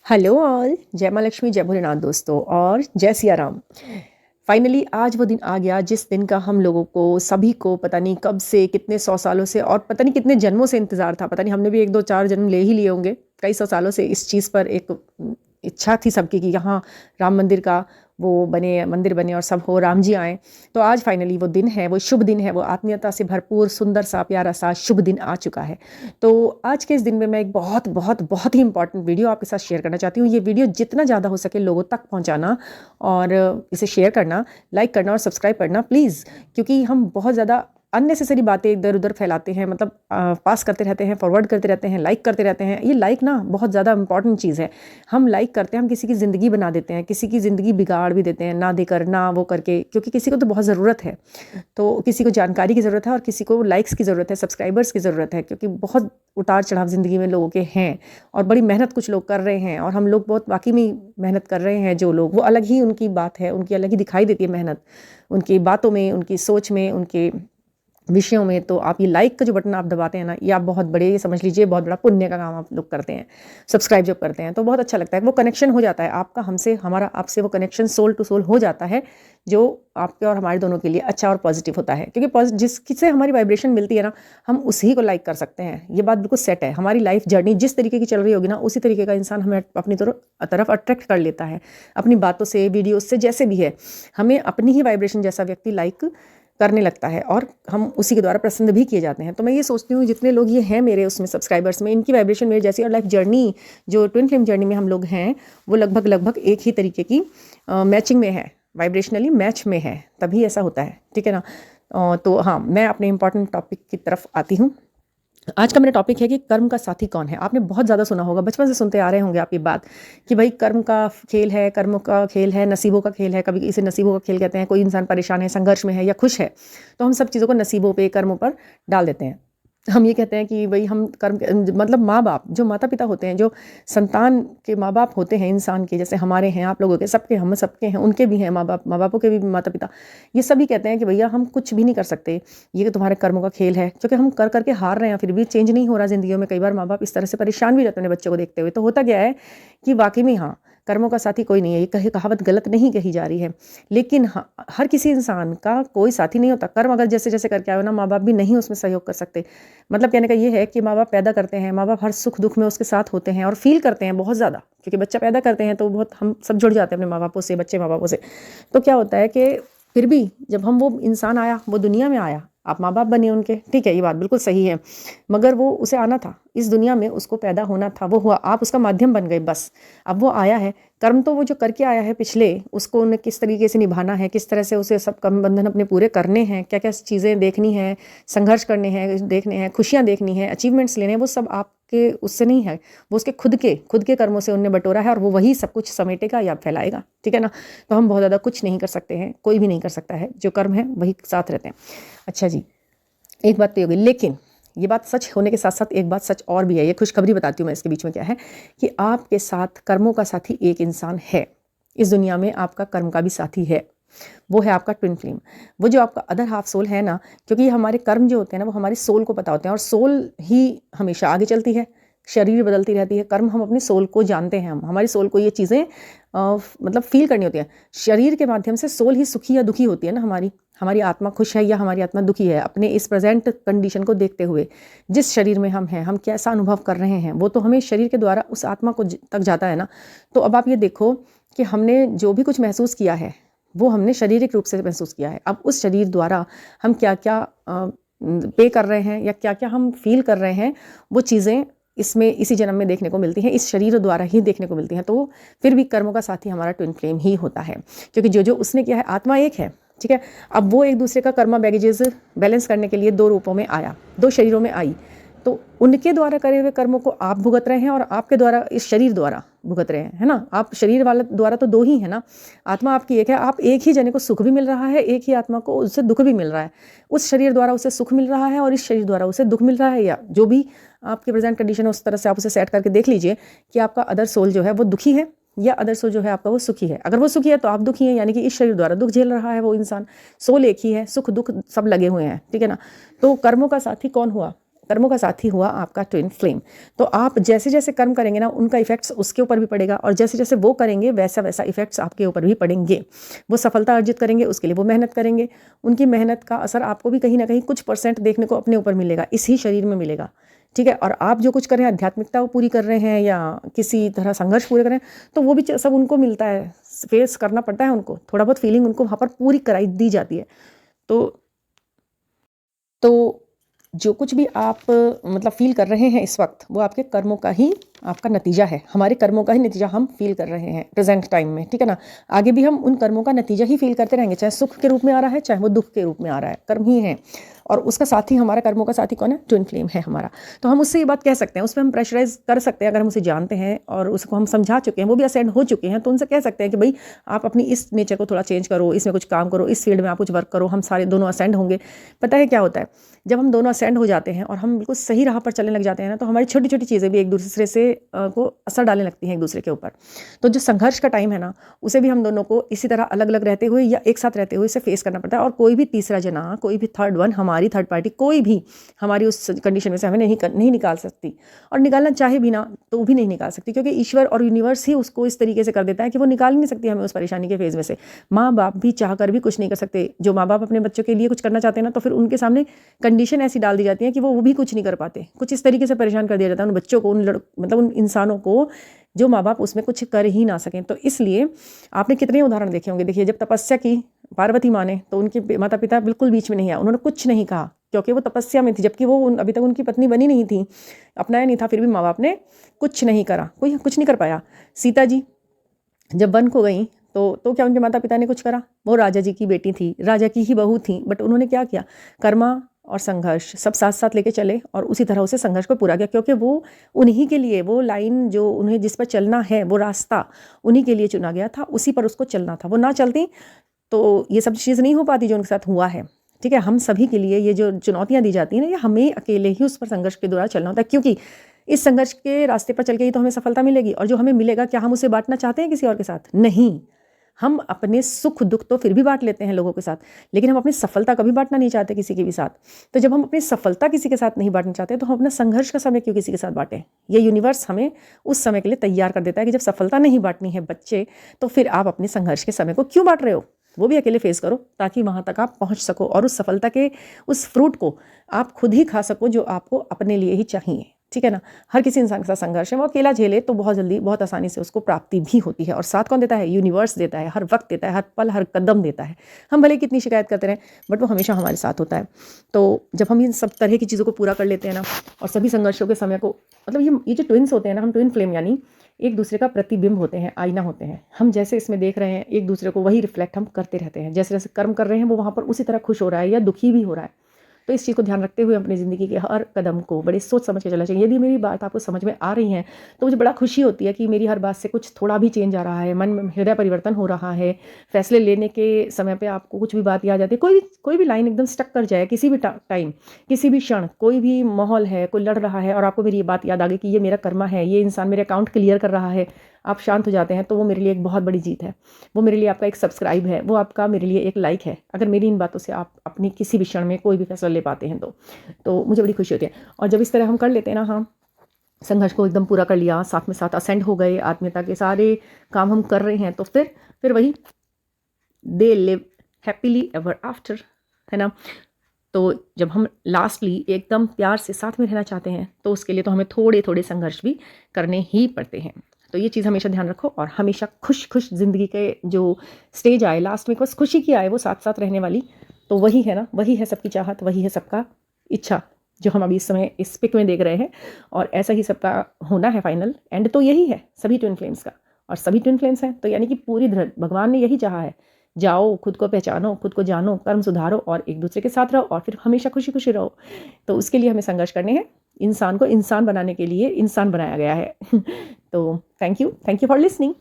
Hello all, जय माँ लक्ष्मी, जय भोलेनाथ दोस्तों और जय सिया राम। फाइनली आज वो दिन आ गया जिस दिन का हम लोगों को सभी को पता नहीं कब से, कितने 100 सालों से और पता नहीं कितने जन्मों से इंतज़ार था। पता नहीं हमने भी 1 2 4 जन्म ले ही लिए होंगे। कई 100 सालों से इस चीज़ पर एक इच्छा थी सबकी कि यहाँ राम मंदिर का वो बने, मंदिर बने और सब हो, राम जी आएँ। तो आज फाइनली वो दिन है, वो शुभ दिन है, वो आत्मीयता से भरपूर सुंदर सा प्यारा सा शुभ दिन आ चुका है। तो आज के इस दिन में मैं एक बहुत बहुत बहुत ही इंपॉर्टेंट वीडियो आपके साथ शेयर करना चाहती हूँ। ये वीडियो जितना ज़्यादा हो सके लोगों तक पहुँचाना और इसे शेयर करना, लाइक करना और सब्सक्राइब करना प्लीज़, क्योंकि हम बहुत ज़्यादा अननेसेसरी बातें इधर उधर फैलाते हैं, मतलब पास करते रहते हैं, फॉरवर्ड करते रहते हैं, लाइक करते रहते हैं। ये लाइक ना बहुत ज़्यादा इंपॉर्टेंट चीज़ है। हम लाइक करते हैं, हम किसी की ज़िंदगी बना देते हैं, किसी की ज़िंदगी बिगाड़ भी देते हैं, ना देकर ना वो करके, क्योंकि किसी को तो बहुत ज़रूरत है। तो किसी को जानकारी की ज़रूरत है और किसी को लाइक्स की ज़रूरत है, सब्सक्राइबर्स की ज़रूरत है, क्योंकि बहुत उतार चढ़ाव ज़िंदगी में लोगों के हैं और बड़ी मेहनत कुछ लोग कर रहे हैं और हम लोग बहुत वाकई में मेहनत कर रहे हैं। जो लोग, वो अलग ही उनकी बात है, उनकी अलग ही दिखाई देती है मेहनत, उनकी बातों में, उनकी सोच में, उनके विषयों में। तो आप ये लाइक का जो बटन आप दबाते हैं ना, ये आप बहुत बड़े, ये समझ लीजिए बहुत बड़ा पुण्य का काम आप लोग करते हैं। सब्सक्राइब जब करते हैं तो बहुत अच्छा लगता है, वो कनेक्शन हो जाता है आपका हमसे, हमारा आपसे, वो कनेक्शन सोल टू सोल हो जाता है, जो आपके और हमारे दोनों के लिए अच्छा और पॉजिटिव होता है। क्योंकि जिससे हमारी वाइब्रेशन मिलती है ना, हम उसी को लाइक कर सकते हैं। ये बात बिल्कुल सेट है। हमारी लाइफ जर्नी जिस तरीके की चल रही होगी ना, उसी तरीके का इंसान हमें अपनी तरफ अट्रैक्ट कर लेता है, अपनी बातों से, वीडियो से, जैसे भी है। हमें अपनी ही वाइब्रेशन जैसा व्यक्ति लाइक करने लगता है और हम उसी के द्वारा प्रसन्न भी किए जाते हैं। तो मैं ये सोचती हूँ जितने लोग ये हैं मेरे उसमें सब्सक्राइबर्स में, इनकी वाइब्रेशन मेरी जैसी और लाइफ जर्नी, जो ट्विन फ्लेम जर्नी में हम लोग हैं, वो लगभग एक ही तरीके की मैचिंग में है, वाइब्रेशनली मैच में है, तभी ऐसा होता है। ठीक है ना। तो हाँ, मैं अपने इंपॉर्टेंट टॉपिक की तरफ आती हूँ। आज का मेरा टॉपिक है कि कर्म का साथी कौन है। आपने बहुत ज़्यादा सुना होगा, बचपन से सुनते आ रहे होंगे आप ये बात कि भाई कर्म का खेल है, कर्मों का खेल है, नसीबों का खेल है। कभी इसे नसीबों का खेल कहते हैं। कोई इंसान परेशान है, संघर्ष में है या खुश है, तो हम सब चीज़ों को नसीबों पे, कर्मों पर डाल देते हैं। हम ये कहते हैं कि भाई हम कर्म, मतलब माँ बाप, जो माता पिता होते हैं, जो संतान के माँ बाप होते हैं इंसान के, जैसे हमारे हैं, आप लोगों के, सबके, हम सबके हैं, उनके भी हैं माँ बाप, माँ बापों के भी माता पिता। ये सभी कहते हैं कि भैया हम कुछ भी नहीं कर सकते, ये तुम्हारे कर्मों का खेल है। क्योंकि हम कर करके हार रहे हैं, फिर भी चेंज नहीं हो रहा ज़िंदगियों में। कई बार माँ बाप इस तरह से परेशान भी रहते हैं बच्चों को देखते हुए। तो होता क्या है कि वाकई में हाँ, कर्मों का साथी कोई नहीं है। ये कहावत गलत नहीं कही जा रही है, लेकिन हाँ, हर किसी इंसान का कोई साथी नहीं होता। कर्म अगर जैसे जैसे करके आए ना, माँ बाप भी नहीं उसमें सहयोग कर सकते। मतलब कहने का ये है कि माँ बाप पैदा करते हैं, माँ बाप हर सुख दुख में उसके साथ होते हैं और फील करते हैं बहुत ज़्यादा, क्योंकि बच्चा पैदा करते हैं तो बहुत हम सब जुड़ जाते हैं अपने माँ बापों से, बच्चे माँ बापों से। तो क्या होता है कि फिर भी जब वो इंसान आया, वो दुनिया में आया, आप माँ बाप बने उनके, ठीक है, ये बात बिल्कुल सही है, मगर वो उसे आना था इस दुनिया में, उसको पैदा होना था, वो हुआ, आप उसका माध्यम बन गए बस। अब वो आया है, कर्म तो वो जो करके आया है पिछले, उसको उन्हें किस तरीके से निभाना है, किस तरह से उसे सब कर्म बंधन अपने पूरे करने हैं, क्या क्या चीज़ें देखनी है, संघर्ष करने हैं, देखने हैं, खुशियाँ देखनी है, अचीवमेंट्स लेने हैं, वो सब आपके उससे नहीं है, वो उसके खुद के कर्मों से उन्हें बटोरा है और वो वही सब कुछ समेटेगा या फैलाएगा। ठीक है ना। तो हम बहुत ज़्यादा कुछ नहीं कर सकते हैं, कोई भी नहीं कर सकता है, जो कर्म है वही साथ रहते हैं। अच्छा जी, एक बात तो ये हो गई, लेकिन ये बात सच होने के साथ साथ एक बात सच और भी है। ये खुशखबरी बताती हूँ मैं इसके बीच में क्या है, कि आपके साथ कर्मों का साथी एक इंसान है इस दुनिया में, आपका कर्म का भी साथी है, वो है आपका ट्विन फ्लेम। वो जो आपका अदर हाफ सोल है ना, क्योंकि हमारे कर्म जो होते हैं ना, वो हमारी सोल को पता होते हैं और सोल ही हमेशा आगे चलती है, शरीर बदलती रहती है, कर्म हम अपनी सोल को जानते हैं। हम हमारी सोल को ये चीज़ें मतलब फील करनी होती है। शरीर के माध्यम से सोल ही सुखी या दुखी होती है ना, हमारी आत्मा खुश है या हमारी आत्मा दुखी है, अपने इस प्रेजेंट कंडीशन को देखते हुए, जिस शरीर में हम हैं, हम कैसा अनुभव कर रहे हैं, वो तो हमें शरीर के द्वारा उस आत्मा को तक जाता है ना। तो अब आप ये देखो कि हमने जो भी कुछ महसूस किया है, वो हमने शारीरिक रूप से महसूस किया है। अब उस शरीर द्वारा हम क्या क्या पे कर रहे हैं या क्या क्या हम फील कर रहे हैं, वो चीज़ें इसमें इसी जन्म में देखने को मिलती हैं, इस शरीर द्वारा ही देखने को मिलती हैं। तो फिर भी कर्मों का साथी हमारा ट्विन फ्लेम ही होता है, क्योंकि जो जो उसने किया है, आत्मा एक है, ठीक है। अब वो एक दूसरे का कर्मा बैगेजेस बैलेंस करने के लिए 2 रूपों में आया, 2 शरीरों में आई। तो उनके द्वारा करे हुए कर्मों को आप भुगत रहे हैं और आपके द्वारा इस शरीर द्वारा भुगत रहे हैं, है ना। आप शरीर वाला द्वारा तो 2 ही है ना, आत्मा आपकी एक है। आप एक ही जने को सुख भी मिल रहा है, एक ही आत्मा को उससे दुख भी मिल रहा है। उस शरीर द्वारा उसे सुख मिल रहा है और इस शरीर द्वारा उसे दुख मिल रहा है, या जो भी आपकी प्रेजेंट कंडीशन है, उस तरह से आप उसे सेट करके देख लीजिए कि आपका अदर सोल जो है वो दुखी है या अदर सोल जो है आपका वो सुखी है। अगर वो सुखी है तो आप दुखी हैं, यानी कि इस शरीर द्वारा दुख झेल रहा है वो इंसान। सोल एक ही है, सुख दुख सब लगे हुए हैं, ठीक है ना। तो कर्मों का साथी कौन हुआ? कर्मों का साथी हुआ आपका ट्विन फ्लेम। तो आप जैसे जैसे कर्म करेंगे ना, उनका इफेक्ट्स उसके ऊपर भी पड़ेगा, और जैसे जैसे वो करेंगे वैसा वैसा इफेक्ट्स आपके ऊपर भी पड़ेंगे। वो सफलता अर्जित करेंगे, उसके लिए वो मेहनत करेंगे, उनकी मेहनत का असर आपको भी कहीं ना कहीं कुछ % देखने को अपने ऊपर मिलेगा, इसी शरीर में मिलेगा, ठीक है। और आप जो कुछ कर रहे हैं, आध्यात्मिकता वो पूरी कर रहे हैं या किसी तरह संघर्ष पूरे कर रहे हैं, तो वो भी सब उनको मिलता है, फेस करना पड़ता है उनको, थोड़ा बहुत फीलिंग उनको वहाँ पर पूरी कराई दी जाती है। तो जो कुछ भी आप मतलब फील कर रहे हैं इस वक्त, वो आपके कर्मों का ही आपका नतीजा है, हमारे कर्मों का ही नतीजा हम फील कर रहे हैं प्रेजेंट टाइम में, ठीक है ना। आगे भी हम उन कर्मों का नतीजा ही फील करते रहेंगे, चाहे सुख के रूप में आ रहा है, चाहे वो दुख के रूप में आ रहा है, कर्म ही है। और उसका साथी, हमारा कर्मों का साथी कौन है? ट्विन फ्लेम है हमारा। तो हम उससे ये बात कह सकते हैं, उस पर हम प्रेशराइज कर सकते हैं, अगर हम उसे जानते हैं और उसको हम समझा चुके हैं, वो भी असेंड हो चुके हैं, तो उनसे कह सकते हैं कि भाई आप अपनी इस नेचर को थोड़ा चेंज करो, इसमें कुछ काम करो, इस फील्ड में आप कुछ वर्क करो, हम सारे दोनों असेंड होंगे। पता है क्या होता है, जब हम दोनों असेंड हो जाते हैं और हम बिल्कुल सही राह पर चलने लग जाते हैं ना, तो हमारी छोटी छोटी चीज़ें भी एक दूसरे से को असर डालने लगती हैं एक दूसरे के ऊपर। तो जो संघर्ष का टाइम है ना, उसे भी हम दोनों को इसी तरह अलग अलग रहते हुए या एक साथ रहते हुए इसे फेस करना पड़ता है। और कोई भी तीसरा जना, कोई भी थर्ड वन, हमारी थर्ड पार्टी कोई भी हमारी उस कंडीशन में से हमें नहीं निकाल सकती, और निकालना चाहे भी ना तो भी नहीं निकाल सकती, क्योंकि ईश्वर और यूनिवर्स ही उसको इस तरीके से कर देता है कि वो निकाल ही नहीं सकती हमें उस परेशानी के फेज में से। माँ बाप भी चाह कर भी कुछ नहीं कर सकते। जो माँ बाप अपने बच्चों के लिए कुछ करना चाहते हैं ना, तो फिर उनके सामने कंडीशन ऐसी डाल दी जाती है कि वो भी कुछ नहीं कर पाते। कुछ इस तरीके से परेशान कर दिया जाता है उन बच्चों को, मतलब उन इंसानों को जो माँ बाप उसमें कुछ कर ही ना सकें। तो इसलिए आपने कितने उदाहरण देखे होंगे। देखिए, जब तपस्या की पार्वती माँ ने, तो उनके माता पिता बिल्कुल बीच में नहीं आया, उन्होंने कुछ नहीं कहा, क्योंकि वो तपस्या में थी, जबकि वो अभी तक उनकी पत्नी बनी नहीं थी, अपनाया नहीं था, फिर भी माँ बाप ने कुछ नहीं करा, कोई कुछ नहीं कर पाया। सीता जी जब वन को गई, तो क्या उनके माता पिता ने कुछ करा? वो राजा जी की बेटी थी, राजा की ही बहू थी, बट उन्होंने क्या किया? कर्मा और संघर्ष सब साथ साथ लेके चले और उसी तरह उसे संघर्ष को पूरा किया, क्योंकि वो उन्हीं के लिए, वो लाइन जो उन्हें जिस पर चलना है, वो रास्ता उन्हीं के लिए चुना गया था, उसी पर उसको चलना था। वो ना चलती तो ये सब चीज़ नहीं हो पाती जो उनके साथ हुआ है, ठीक है। हम सभी के लिए ये जो चुनौतियाँ दी जाती हैं ना, ये हमें अकेले ही उस पर संघर्ष के द्वारा चलना होता है, क्योंकि इस संघर्ष के रास्ते पर चल के ही तो हमें सफलता मिलेगी। और जो हमें मिलेगा, क्या हम उसे बांटना चाहते हैं किसी और के साथ? नहीं। हम अपने सुख दुख तो फिर भी बांट लेते हैं लोगों के साथ, लेकिन हम अपनी सफलता कभी बांटना नहीं चाहते किसी के भी साथ। तो जब हम अपनी सफलता किसी के साथ नहीं बांटना चाहते, तो हम अपना संघर्ष का समय क्यों किसी के साथ बांटें? ये यूनिवर्स हमें उस समय के लिए तैयार कर देता है कि जब सफलता नहीं बांटनी है बच्चे, तो फिर आप अपने संघर्ष के समय को क्यों बांट रहे हो? वो भी अकेले फेस करो, ताकि वहाँ तक आप पहुँच सको और उस सफलता के उस फ्रूट को आप खुद ही खा सको, जो आपको अपने लिए ही चाहिए, ठीक है ना। हर किसी इंसान के साथ संघर्ष है, वो अकेला झेले तो बहुत जल्दी बहुत आसानी से उसको प्राप्ति भी होती है। और साथ कौन देता है? यूनिवर्स देता है, हर वक्त देता है, हर पल हर कदम देता है। हम भले कितनी शिकायत करते रहें, बट वो हमेशा हमारे साथ होता है। तो जब हम इन सब तरह की चीज़ों को पूरा कर लेते हैं ना, और सभी संघर्षों के समय को, मतलब ये जो ट्विन्स होते हैं ना, हम ट्विन फ्लेम यानी एक दूसरे का प्रतिबिंब होते हैं, आईना होते हैं। हम जैसे इसमें देख रहे हैं एक दूसरे को, वही रिफ्लेक्ट हम करते रहते हैं। जैसे जैसे कर्म कर रहे हैं, वो वहाँ पर उसी तरह खुश हो रहा है या दुखी भी हो रहा है। तो इस चीज़ को ध्यान रखते हुए अपनी ज़िंदगी के हर कदम को बड़े सोच समझ के चलना चाहिए। यदि मेरी बात आपको समझ में आ रही है, तो मुझे बड़ा खुशी होती है कि मेरी हर बात से कुछ थोड़ा भी चेंज आ रहा है, मन में हृदय परिवर्तन हो रहा है। फैसले लेने के समय पे आपको कुछ भी बात याद आती है, कोई भी लाइन एकदम स्टक कर जाए, किसी भी टाइम, किसी भी क्षण, कोई भी माहौल है, कोई लड़ रहा है और आपको मेरी ये बात याद आ गई कि ये मेरा कर्मा है, ये इंसान मेरे अकाउंट क्लियर कर रहा है, आप शांत हो जाते हैं, तो वो मेरे लिए एक बहुत बड़ी जीत है। वो मेरे लिए आपका एक सब्सक्राइब है, वो आपका मेरे लिए एक लाइक है, अगर मेरी इन बातों से आप अपनी किसी भी क्षण में कोई भी फैसला ले पाते हैं तो मुझे बड़ी खुशी होती है। और जब इस तरह हम कर लेते हैं ना, हाँ, संघर्ष को एकदम पूरा कर लिया, साथ में साथ असेंड हो गए, आत्मीयता के सारे काम हम कर रहे हैं, तो फिर वही they live happily ever after, है ना। तो जब हम लास्टली एकदम प्यार से साथ में रहना चाहते हैं, तो उसके लिए तो हमें थोड़े थोड़े संघर्ष भी करने ही पड़ते हैं। तो ये चीज़ हमेशा ध्यान रखो, और हमेशा खुश ज़िंदगी के जो स्टेज आए लास्ट में, बस खुशी की आए, वो साथ साथ रहने वाली, तो वही है ना, वही है सबकी चाहत, वही है सबका इच्छा, जो हम अभी इस समय इस पिक में देख रहे हैं। और ऐसा ही सबका होना है, फाइनल एंड तो यही है सभी ट्विन फ्लेम्स का। और सभी ट्विन फ्लेम्स हैं, तो यानी कि पूरी भगवान ने यही चाहा है, जाओ, खुद को पहचानो, खुद को जानो, कर्म सुधारो और एक दूसरे के साथ रहो, और फिर हमेशा खुशी खुशी रहो। तो उसके लिए हमें संघर्ष करने हैं। इंसान को इंसान बनाने के लिए इंसान बनाया गया है। तो थैंक यू फॉर लिसनिंग।